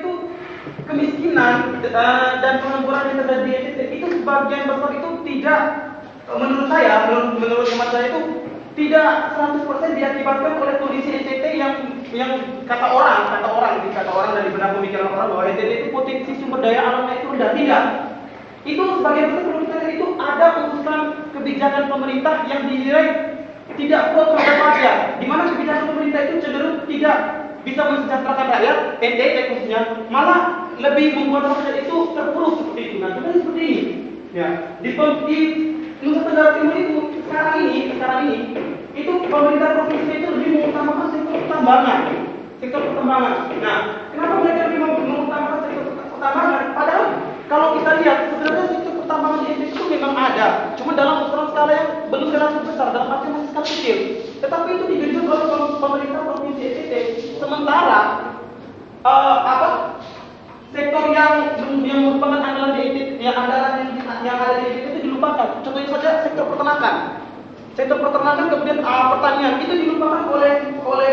itu kemiskinan dan pengangguran yang terjadi di NTT itu sebagian besar itu tidak, menurut saya, menurut teman saya itu tidak 100% diakibatkan oleh kondisi NTT yang kata orang dari benak pemikiran orang bahwa NTT itu potensi sumber daya alamnya itu rendah. Tidak. Itu sebagian besar menurut saya itu ada urusan kebijakan pemerintah yang dinilai tidak pro terhadap rakyat, di mana kebijakan pemerintah itu cenderung tidak bisa mensejahterakan rakyat, NTT khususnya, malah lebih membuat rakyat itu terpuruk seperti itu. Nah, sebenarnya seperti ini. Ya, di Nusa Tenggara Timur itu sekarang ini itu pemerintah provinsi itu lebih mengutamakan sektor pertambangan. Nah, kenapa mereka lebih mengutamakan sektor pertambangan? Padahal kalau kita lihat sebenarnya sektor pertambangan di Indonesia itu memang ada, cuma dalam ukuran skala yang belum relatif besar, dalam arti masih skala kecil. Tetapi itu digenjot oleh pemerintah provinsi NTT. Sementara sektor yang merupakan andalan di NTT, yang ada di NTT itu dilupakan. Contohnya saja sektor peternakan. Sektor peternakan kemudian pertanian itu dilupakan oleh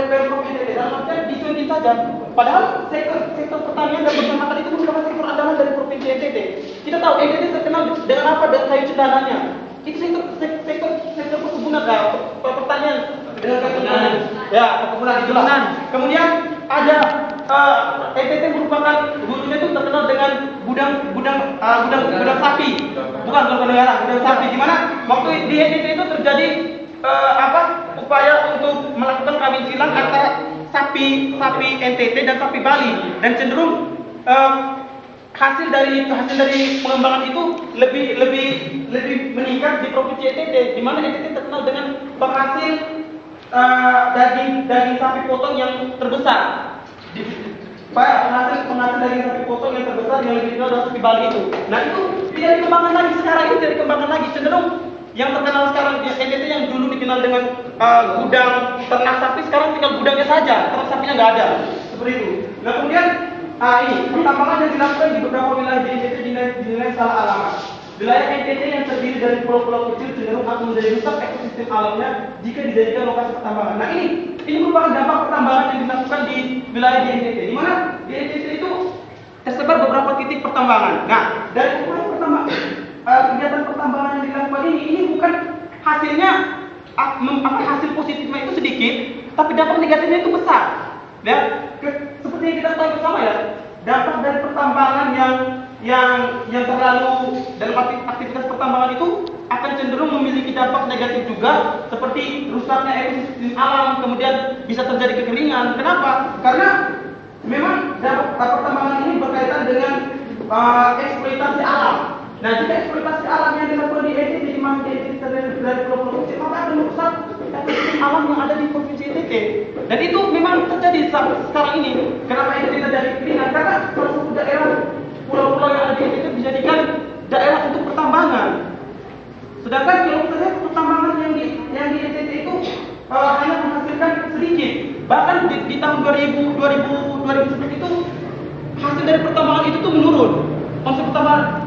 Pemprov NTT. Dalam artian dicuekin saja. Padahal sektor pertanian dan peternakan itu merupakan sektor andalan dari provinsi NTT. Kita tahu NTT terkenal dengan apa? Dengan kayu cedananya. Itu sektor perkebunan, pertanian dengan kayu cedananya. Ya, perkebunan itulah. Kemudian ada NTT merupakan hulunya itu terkenal dengan gudang sapi, bukan negara, gudang sapi. Di mana waktu di NTT itu terjadi upaya untuk melakukan kawin silang antara sapi NTT dan sapi Bali, dan cenderung hasil dari pengembangan itu lebih meningkat di provinsi NTT, di mana NTT terkenal dengan penghasil daging sapi potong yang terbesar. Penghasil daging sapi potong yang terbesar yang lebih dikenal adalah sapi Bali itu. Nah, itu tidak dikembangkan lagi sekarang, itu tidak dikembangkan lagi. Cenderung yang terkenal sekarang di NTT yang dulu dikenal dengan gudang ternak sapi, sekarang tinggal gudangnya saja, ternak sapinya nggak ada. Seperti itu. Nah, kemudian ini pertambangan yang dilakukan di beberapa wilayah di NTT dinilai salah alamat. Wilayah NTT yang terdiri dari pulau-pulau kecil cenderung akan menjadi rusak ekosistem alamnya jika dijadikan lokasi pertambangan. Nah, ini merupakan dampak pertambangan yang dilakukan di wilayah di NTT, di mana di NTT itu tersebar beberapa titik pertambangan. Nah, dari kegiatan pertambangan yang dilakukan ini bukan hasilnya hasil positifnya itu sedikit, tapi dampak negatifnya itu besar. Ya, seperti yang kita tahu bersama ya, dampak dari pertambangan yang terlalu dalam aktivitas pertambangan itu akan cenderung memiliki dampak negatif juga, seperti rusaknya ekosistem alam, kemudian bisa terjadi kekeringan. Kenapa? Karena memang dampak pertambangan ini berkaitan dengan eksploitasi alam. Nah, jika eksploitasi alam yang dilakukan di NTT di mana dari pulau-pulau kecil, maka akan merusak ekosistem alam yang ada di provinsi NTT. Dan itu memang terjadi sekarang ini. Kenapa NTT terjadi kekeringan? Karena salah satu daerah pulau-pulau yang ada di NTT dijadikan daerah untuk pertambangan. Sedangkan kalau kita lihat pertambangan yang di NTT itu hanya menghasilkan sedikit. Bahkan di tahun 2010 itu hasil dari pertambangan itu tuh menurun. Konsep pertambangan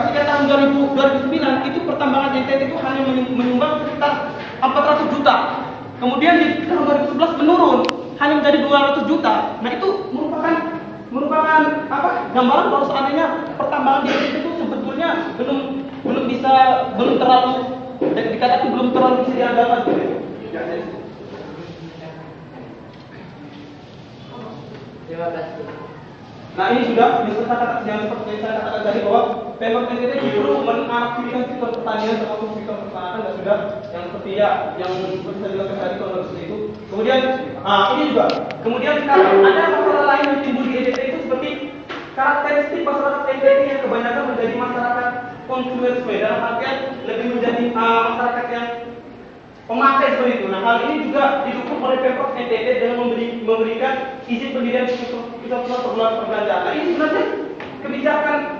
ketika tahun 2009 itu pertambangan NTT itu hanya menyumbang sekitar 400 juta. Kemudian di tahun 2011 menurun hanya menjadi 200 juta. Nah, itu merupakan gambaran bahwa seandainya pertambangan di NTT itu sebetulnya belum terlalu dikatakan belum terlalu bisa diandalkan gitu. Ya, terima kasih. Nah, ini sudah yang seperti yang saya katakan tadi bahwa Pemprov NTT justru mengaktifkan sektor pertanian termasuk sektor peternakan, dan sudah yang seperti yang seperti saya jelaskan tadi kalau seperti itu. Kemudian ini juga. Kemudian sekarang ada masalah lain yang timbul di NTT itu seperti karakteristik masyarakat NTT yang kebanyakan menjadi masyarakat konsumerisme, dalam artian lebih menjadi masyarakat yang pemakai seperti itu. Nah, hal ini juga didukung oleh Pemprov NTT dengan memberikan izin pendirian pusat perbelanjaan. Nah, ini sebenarnya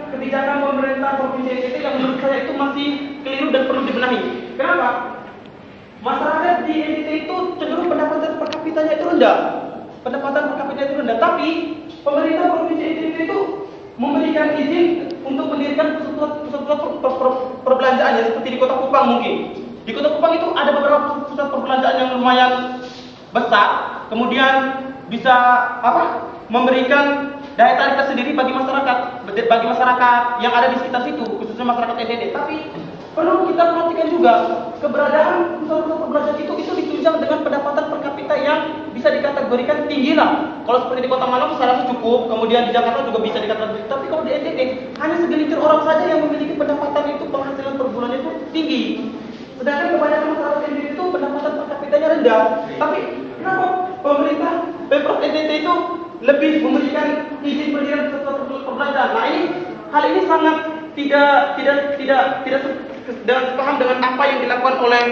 kebijakan pemerintah provinsi NTT yang menurut saya itu masih keliru dan perlu dibenahi. Kenapa? Masyarakat di NTT itu cenderung pendapatan per kapitanya itu rendah. Tapi pemerintah provinsi NTT itu memberikan izin untuk mendirikan pusat perbelanjaan ya, seperti di Kota Kupang mungkin. Di Kota Kupang itu ada beberapa pusat perbelanjaan yang lumayan besar, kemudian bisa memberikan daya tarik tersendiri bagi masyarakat yang ada di sekitar situ, khususnya masyarakat NTT. Tapi perlu kita perhatikan juga keberadaan pusat-pusat perbelanjaan itu ditunjang dengan pendapatan per kapita yang bisa dikategorikan tinggi lah. Kalau seperti di Kota Malang saya rasa cukup, kemudian di Jakarta juga bisa dikatakan tinggi. Tapi kalau di NTT hanya segelintir orang saja yang memiliki pendapatan itu, penghasilan per bulan itu tinggi. Sedangkan kebanyakan masyarakat NTT itu pendapatan per kapitanya rendah. Tapi kenapa pemerintah Pemprov NTT itu lebih memberikan izin pendirian pusat perbelanjaan? Nah, hal ini sangat tidak paham dengan apa yang dilakukan oleh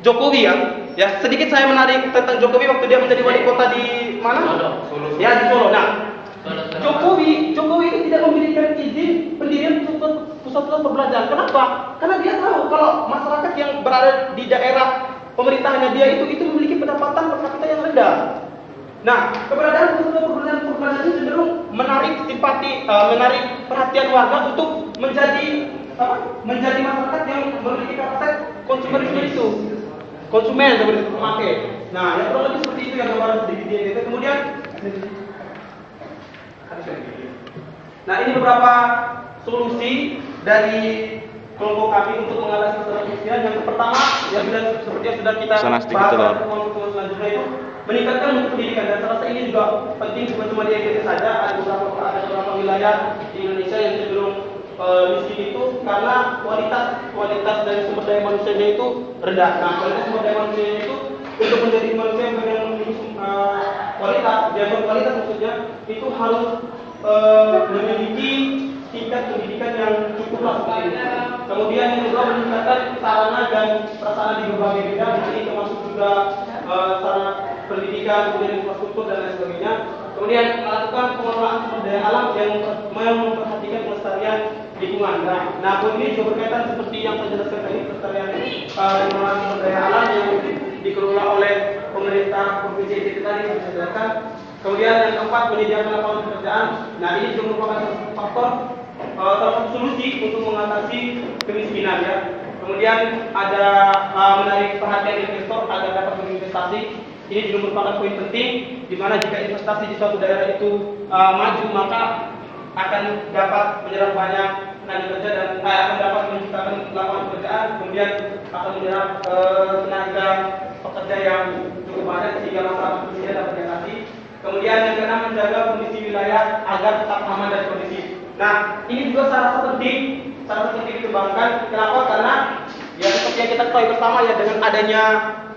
Jokowi ya. Ya, sedikit saya menarik tentang Jokowi waktu dia menjadi wali kota di mana? Solo. Ya, di Solo. Nah, Jokowi itu tidak memberikan izin pendirian pusat-pusat perbelanjaan. Kenapa? Karena dia tahu kalau masyarakat yang berada di daerah pemerintahannya dia itu memiliki pendapatan per kapita yang rendah. Nah, keberadaan pusat perbelanjaan ini cenderung menarik simpati, menarik perhatian warga untuk menjadi masyarakat yang memiliki kapasitas konsumerisme itu. Konsumen seperti itu, pemakai. Nah, yang kurang lebih seperti itu yang gambaran sedikit di NTT. Kemudian nah, ini beberapa solusi dari kelompok kami untuk mengatasi masalah kemiskinan. Yang pertama, yang seperti yang sudah kita bahas pada pertemuan selanjutnya itu meningkatkan mutu pendidikan, dan saya rasa ini juga penting, bukan cuma di NTT saja. Ada beberapa wilayah di Indonesia yang cenderung miskin itu karena kualitas dari sumber daya manusianya itu rendah. Nah, kualitas sumber daya manusianya itu untuk menjadi manusia yang memiliki kualitas maksudnya itu harus memiliki tingkat pendidikan yang cukup lah seperti itu. Kemudian yang kedua, meningkatkan sarana dan prasarana di berbagai bidang, ini termasuk juga sarana pendidikan, kemudian infrastruktur dan lain sebagainya. Kemudian melakukan pengelolaan sumber daya alam yang memperhatikan kelestarian lingkungan. Nah, poin ini juga berkaitan seperti yang saya jelaskan tadi, kelestarian pengelolaan sumber daya alam yang dikelola oleh pemerintah provinsi NTT tadi yang saya jelaskan. Kemudian yang keempat, menyediakan lapangan pekerjaan. Nah, ini juga merupakan faktor salah satu solusi untuk mengatasi kemiskinan ya. Kemudian ada menarik perhatian investor agar dapat berinvestasi. Ini juga merupakan poin penting, di mana jika investasi di suatu daerah itu maju, maka akan dapat menyerap banyak tenaga kerja dan akan dapat menciptakan lapangan pekerjaan. Kemudian akan menyerap tenaga pekerja yang cukup banyak sehingga masyarakat Indonesia dapat diatasi. Kemudian yang keenam, menjaga kondisi wilayah agar tetap aman dari kondisi. Nah, ini juga sangat penting dikembangkan. Kenapa? Karena ya seperti yang kita ketahui bersama ya, dengan adanya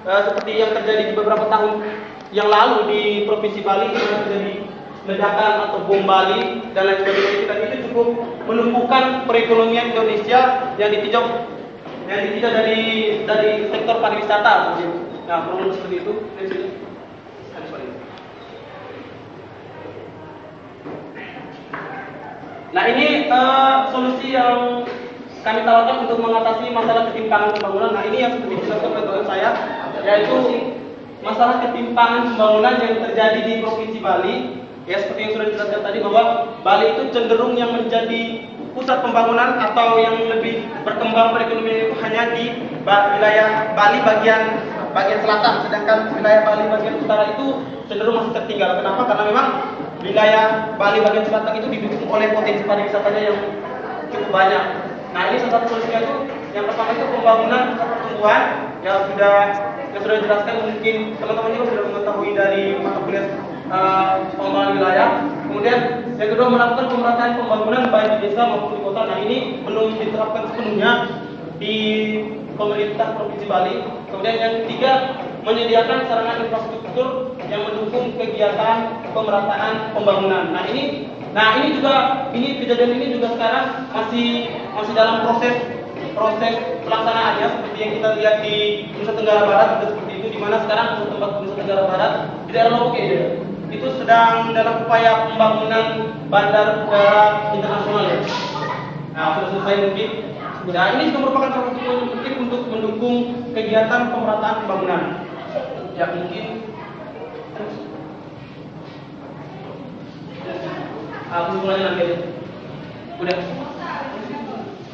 seperti yang terjadi di beberapa tahun yang lalu di Provinsi Bali, yang terjadi ledakan atau bom Bali dan lain sebagainya, dan itu cukup menumbuhkan perekonomian Indonesia yang ditinjau dari sektor pariwisata. Nah, perlu seperti itu. Nah, ini solusi yang kami tawarkan untuk mengatasi masalah ketimpangan pembangunan. Nah, ini yang seperti dijelaskan oleh teman saya, yaitu masalah ketimpangan pembangunan yang terjadi di Provinsi Bali. Ya, seperti yang sudah dijelaskan tadi, bahwa Bali itu cenderung yang menjadi pusat pembangunan atau yang lebih berkembang perekonomian itu hanya di wilayah Bali bagian selatan, sedangkan wilayah Bali bagian utara itu cenderung masih tertinggal. Kenapa? Karena memang wilayah Bali bagian selatan itu didukung oleh potensi pariwisatanya yang cukup banyak. Nah, ini salah satu solusinya itu, yang pertama itu pembangunan pusat pertumbuhan yang sudah dijelaskan, mungkin teman-teman juga sudah mengetahui dari mata kuliah pengembangan wilayah. Kemudian yang kedua, melakukan pemerataan pembangunan baik di desa maupun di kota. Nah, ini belum diterapkan sepenuhnya di pemerintah Provinsi Bali. Kemudian yang ketiga, menyediakan sarana infrastruktur yang mendukung kegiatan pemerataan pembangunan. Nah, ini kejadian ini juga sekarang masih dalam proses pelaksanaannya, seperti yang kita lihat di Nusa Tenggara Barat juga seperti itu, di mana sekarang tempat Nusa Tenggara Barat di daerah Lombok itu sedang dalam upaya pembangunan bandar udara internasional ya. Nah, sudah selesai mungkin. Nah, ini juga merupakan salah satu yang penting untuk mendukung kegiatan pemerataan pembangunan. Ya, mungkin kesimpulannya nanti aja. Udah.